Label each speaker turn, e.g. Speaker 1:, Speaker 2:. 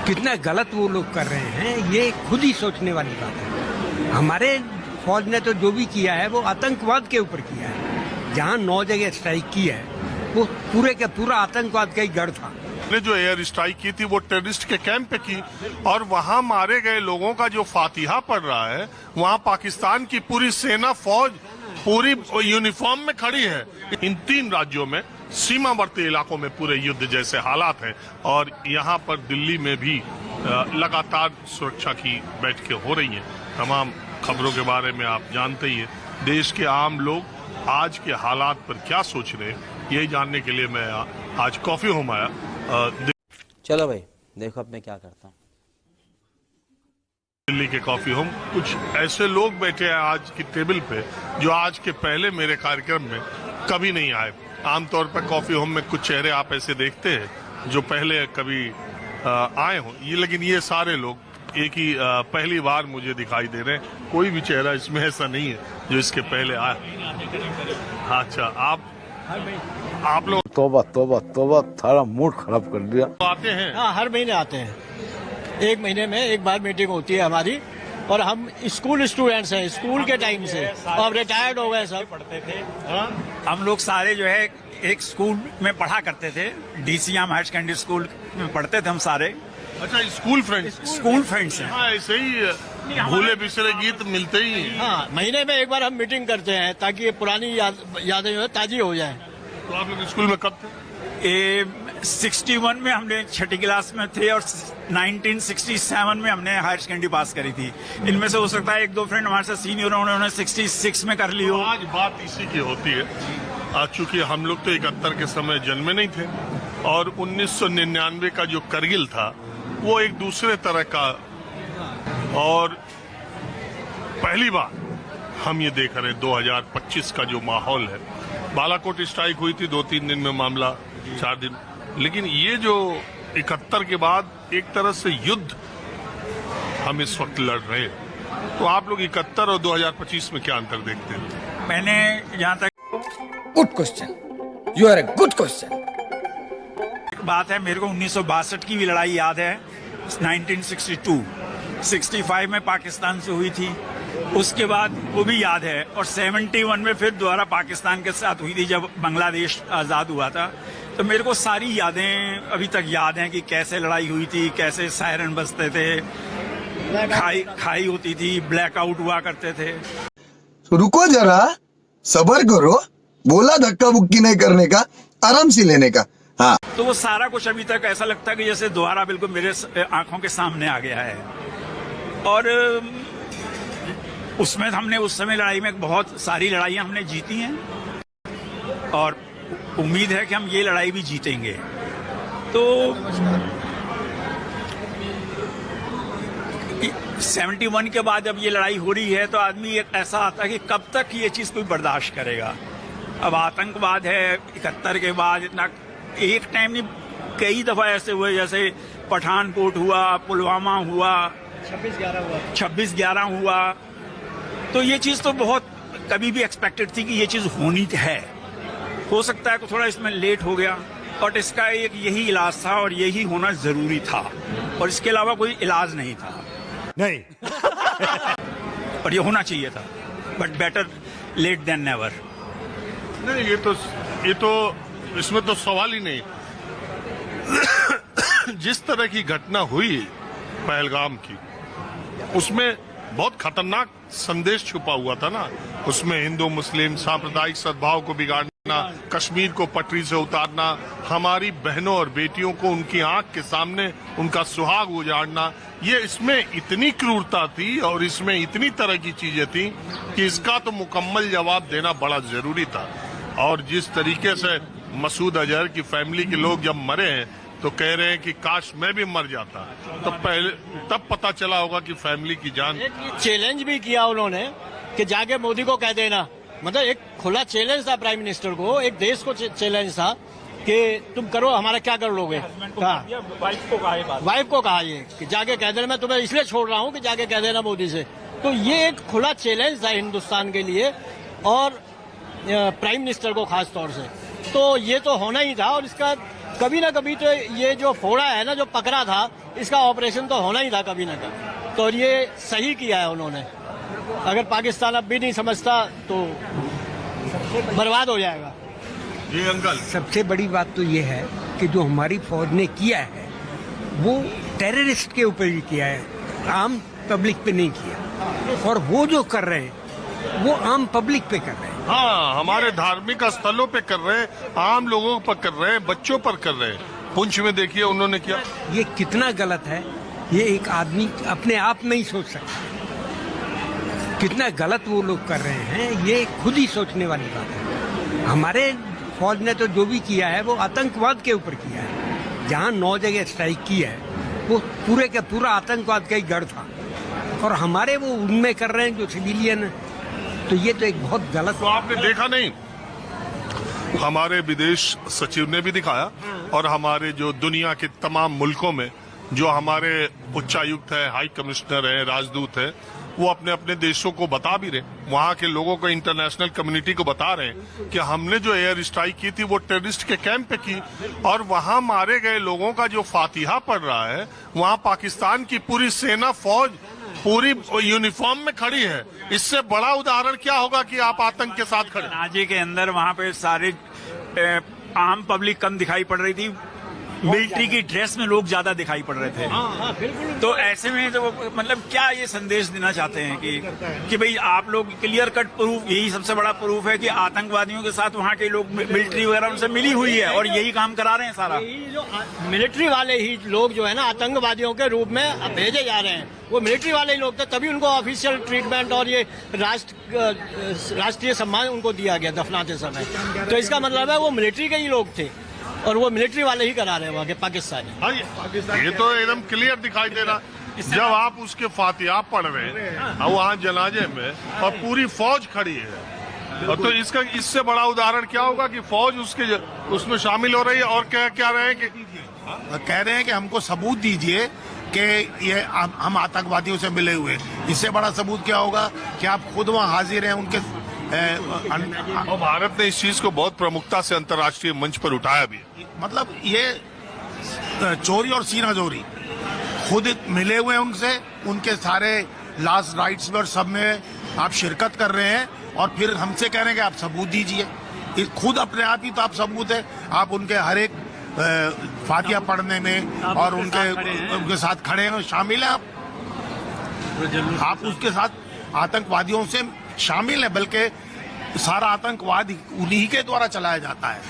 Speaker 1: कितना गलत वो लोग कर रहे हैं, ये खुद ही सोचने वाली बात है। हमारे फौज ने तो जो भी किया है वो आतंकवाद के ऊपर किया है। जहां 9 जगह स्ट्राइक की है वो पूरे का पूरा आतंकवाद का ही गढ़ था।
Speaker 2: ने जो एयर स्ट्राइक की थी वो टेररिस्ट के कैंप पे की और वहां मारे गए लोगों का जो फातिहा पड़ रहा है, वहां पाकिस्तान की पूरी सेना फौज पूरी यूनिफॉर्म में खड़ी है। इन 3 राज्यों में सीमावर्ती इलाकों में पूरे युद्ध जैसे हालात हैं और यहाँ पर दिल्ली में भी लगातार सुरक्षा की बैठकें हो रही हैं। तमाम खबरों के बारे में आप जानते ही हैं। देश के आम लोग आज के हालात पर क्या सोच रहे हैं, यही जानने के लिए मैं आज कॉफी होम आया।
Speaker 3: चलो भाई देखो अब मैं क्या करता हूँ।
Speaker 2: दिल्ली के कॉफी होम कुछ ऐसे लोग बैठे हैं आज की टेबल पे जो आज के पहले मेरे कार्यक्रम में कभी नहीं आए। आमतौर पर कॉफी होम में कुछ चेहरे आप ऐसे देखते हैं जो पहले कभी आए हों, लेकिन ये सारे लोग एक ही पहली बार मुझे दिखाई दे रहे हैं। कोई भी चेहरा इसमें ऐसा नहीं है जो इसके पहले आया। अच्छा, आप लोग
Speaker 4: तौबा तौबा तौबा, थारा मूड खराब कर दिया।
Speaker 2: आते हैं?
Speaker 5: हाँ, हर महीने आते हैं। 1 महीने में एक बार मीटिंग होती है हमारी और हम स्कूल स्टूडेंट्स हैं, स्कूल के टाइम से, अब रिटायर्ड हो गए सब।
Speaker 6: पढ़ते थे हम लोग सारे जो है एक स्कूल में पढ़ा करते थे, डीसीएम हायर सेकेंडरी स्कूल में पढ़ते थे हम सारे।
Speaker 2: अच्छा, स्कूल फ्रेंड्स हैं। हाँ, ऐसे ही भूले बिसरे गीत मिलते ही हैं।
Speaker 5: हाँ, महीने में एक बार हम मीटिंग करते हैं ताकि ये पुरानी यादें जो है ताजी हो जाए।
Speaker 2: तो आप लोग स्कूल में कब थे?
Speaker 6: 61 में हमने 6ठी क्लास में थे और 1967 में हमने हायर सेकेंडरी पास करी थी। इनमें से हो सकता है 1-2 फ्रेंड हमारे साथ सीनियर उन्होंने 66 में कर ली हो।
Speaker 2: आज बात इसी की होती है। चूंकि हम लोग तो 71 के समय जन्मे नहीं थे और 1999 का जो करगिल था वो एक दूसरे तरह का, और पहली बार हम ये देख रहे हैं 2025 का जो माहौल है। बालाकोट स्ट्राइक हुई थी 2-3 दिन में मामला, 4 दिन, लेकिन ये जो 71 के बाद एक तरह से युद्ध हम इस वक्त लड़ रहे हैं। तो आप लोग 71 और 2025 में क्या अंतर देखते हैं?
Speaker 6: मैंने यहाँ तक
Speaker 7: good question, you are a good question.
Speaker 6: एक बात है, मेरे को 1962 की भी लड़ाई याद है, 1962, 65 में पाकिस्तान से हुई थी, उसके बाद वो भी याद है, और 71 में फिर दोबारा पाकिस्तान के साथ हुई थी जब बांग्लादेश आज़ाद हुआ था। तो मेरे को सारी यादें अभी तक याद हैं कि कैसे लड़ाई हुई थी, कैसे सायरन बजते थे, खाई होती थी, ब्लैकआउट हुआ करते थे।
Speaker 8: रुको जरा, सब्र करो, बोला धक्का बुक्की नहीं करने का, आराम से लेने का। हाँ,
Speaker 6: तो वो सारा कुछ अभी तक ऐसा लगता है कि जैसे दोबारा बिल्कुल मेरे आंखों के सामने आ गया है। और उसमें हमने उस समय लड़ाई में बहुत सारी लड़ाइयां हमने जीती हैं और उम्मीद है कि हम ये लड़ाई भी जीतेंगे। तो 71 के बाद जब ये लड़ाई हो रही है तो आदमी एक ऐसा आता है कि कब तक ये चीज कोई बर्दाश्त करेगा। अब आतंकवाद है, 71 के बाद इतना एक टाइम नहीं, कई दफा ऐसे हुए, जैसे पठानकोट हुआ, पुलवामा हुआ, 26/11 हुआ। तो ये चीज तो बहुत कभी भी एक्सपेक्टेड थी कि ये चीज होनी है। हो सकता है कि थोड़ा इसमें लेट हो गया, बट इसका एक यही इलाज था और यही होना जरूरी था, और इसके अलावा कोई इलाज नहीं था।
Speaker 7: नहीं
Speaker 6: और ये होना चाहिए था, but better late than never.
Speaker 2: नहीं, ये तो इसमें तो सवाल ही नहीं। जिस तरह की घटना हुई पहलगाम की, उसमें बहुत खतरनाक संदेश छुपा हुआ था ना। उसमें हिंदू मुस्लिम सांप्रदायिक सद्भाव को बिगाड़ना, कश्मीर को पटरी से उतारना, हमारी बहनों और बेटियों को उनकी आंख के सामने उनका सुहाग उजाड़ना, ये इसमें इतनी क्रूरता थी और इसमें इतनी तरह की चीजें थी कि इसका तो मुकम्मल जवाब देना बड़ा जरूरी था। और जिस तरीके से मसूद अजहर की फैमिली के लोग जब मरे हैं तो कह रहे हैं कि काश मैं भी मर जाता, तो पहले तब पता चला होगा कि फैमिली की जान।
Speaker 5: चैलेंज भी किया उन्होंने कि जाके मोदी को कह देना, मतलब एक खुला चैलेंज था प्राइम मिनिस्टर को, एक देश को चैलेंज था कि तुम करो, हमारा क्या कर लोगे।
Speaker 6: वाइफ
Speaker 5: को कहा ये कि जाके कह देना, मैं तुम्हें इसलिए छोड़ रहा हूँ कि जाके कह देना मोदी से। तो ये एक खुला चैलेंज था हिंदुस्तान के लिए और प्राइम मिनिस्टर को खास तौर से। तो ये तो होना ही था और इसका कभी ना कभी तो ये जो फोड़ा है ना, जो पकड़ा था, इसका ऑपरेशन तो होना ही था कभी ना कभी। तो ये सही किया है उन्होंने। अगर पाकिस्तान अब भी नहीं समझता तो बर्बाद हो जाएगा।
Speaker 2: जी अंकल,
Speaker 1: सबसे बड़ी बात तो ये है कि जो हमारी फौज ने किया है वो टेररिस्ट के ऊपर ही किया है, आम पब्लिक पे नहीं किया। और वो जो कर रहे हैं वो आम पब्लिक पे कर रहे हैं।
Speaker 2: हाँ, हमारे धार्मिक स्थलों पे कर रहे हैं, आम लोगों पर कर रहे हैं, बच्चों पर कर रहे हैं। पुंछ में देखिए उन्होंने किया।
Speaker 1: ये कितना गलत है ये एक आदमी अपने आप में ही सोच सकता है। कितना गलत वो लोग कर रहे हैं ये खुद ही सोचने वाली बात है। हमारे फौज ने तो जो भी किया है वो आतंकवाद के ऊपर किया है। जहाँ 9 जगह स्ट्राइक की है वो पूरे का पूरा आतंकवाद का ही गढ़ था, और हमारे वो उनमें कर रहे हैं जो सिविलियन। तो ये तो एक बहुत गलत।
Speaker 2: तो आपने देखा नहीं, हमारे विदेश सचिव ने भी दिखाया, और हमारे जो दुनिया के तमाम मुल्कों में जो हमारे उच्चायुक्त है, हाई कमिश्नर है, राजदूत है, वो अपने अपने देशों को बता भी रहे, वहाँ के लोगों को, इंटरनेशनल कम्युनिटी को बता रहे हैं कि हमने जो एयर स्ट्राइक की थी वो टेररिस्ट के कैंप पे की, और वहाँ मारे गए लोगों का जो फातिहा पड़ रहा है, वहाँ पाकिस्तान की पूरी सेना, फौज पूरी यूनिफॉर्म में खड़ी है। इससे बड़ा उदाहरण क्या होगा कि आप आतंक के साथ खड़े।
Speaker 6: नाजे के अंदर वहां पे सारे आम पब्लिक कम दिखाई पड़ रही थी, मिलिट्री की ड्रेस में लोग ज्यादा दिखाई पड़ रहे थे। तो ऐसे में तो मतलब क्या ये संदेश देना चाहते हैं कि भाई आप लोग क्लियर कट प्रूफ, यही सबसे बड़ा प्रूफ है कि आतंकवादियों के साथ वहाँ के लोग, मिलिट्री वगैरह उनसे मिली हुई है और यही काम करा रहे हैं सारा।
Speaker 5: जो मिलिट्री वाले ही लोग जो है ना आतंकवादियों के रूप में भेजे जा रहे हैं, वो मिलिट्री वाले ही लोग थे, तभी उनको ऑफिशियल ट्रीटमेंट और ये राष्ट्रीय सम्मान उनको दिया गया दफनाते समय। तो इसका मतलब है वो मिलिट्री के ही लोग थे, और वो मिलिट्री वाले ही करा रहे हैं वहाँ के पाकिस्तानी।
Speaker 2: हाँ, ये तो एकदम क्लियर दिखाई दे रहा। जब आप उसके फातिहा पढ़ रहे हैं वहाँ जनाजे में और पूरी फौज खड़ी है, और तो इससे बड़ा उदाहरण क्या होगा कि फौज उसमें शामिल हो रही है। और क्या रहे हैं कि
Speaker 9: कह रहे हैं कि हमको सबूत दीजिए कि ये हम आतंकवादियों से मिले हुए। इससे बड़ा सबूत क्या होगा कि आप खुद वहाँ हाजिर हैं उनके।
Speaker 2: और भारत ने इस चीज को बहुत प्रमुखता से अंतर्राष्ट्रीय मंच पर उठाया भी।
Speaker 9: मतलब ये चोरी और सीना चोरी, खुद मिले हुए हैं उनसे, उनके सारे लास्ट राइट्स में और सब में आप शिरकत कर रहे हैं, और फिर हमसे कह रहे हैं कि आप सबूत दीजिए। खुद अपने आप ही तो आप सबूत है। आप उनके हर एक फातिहा पढ़ने में और उनके साथ खड़े हैं, शामिल हैं आप उसके साथ आतंकवादियों से शामिल है, बल्कि सारा आतंकवाद उन्हीं के द्वारा चलाया जाता है।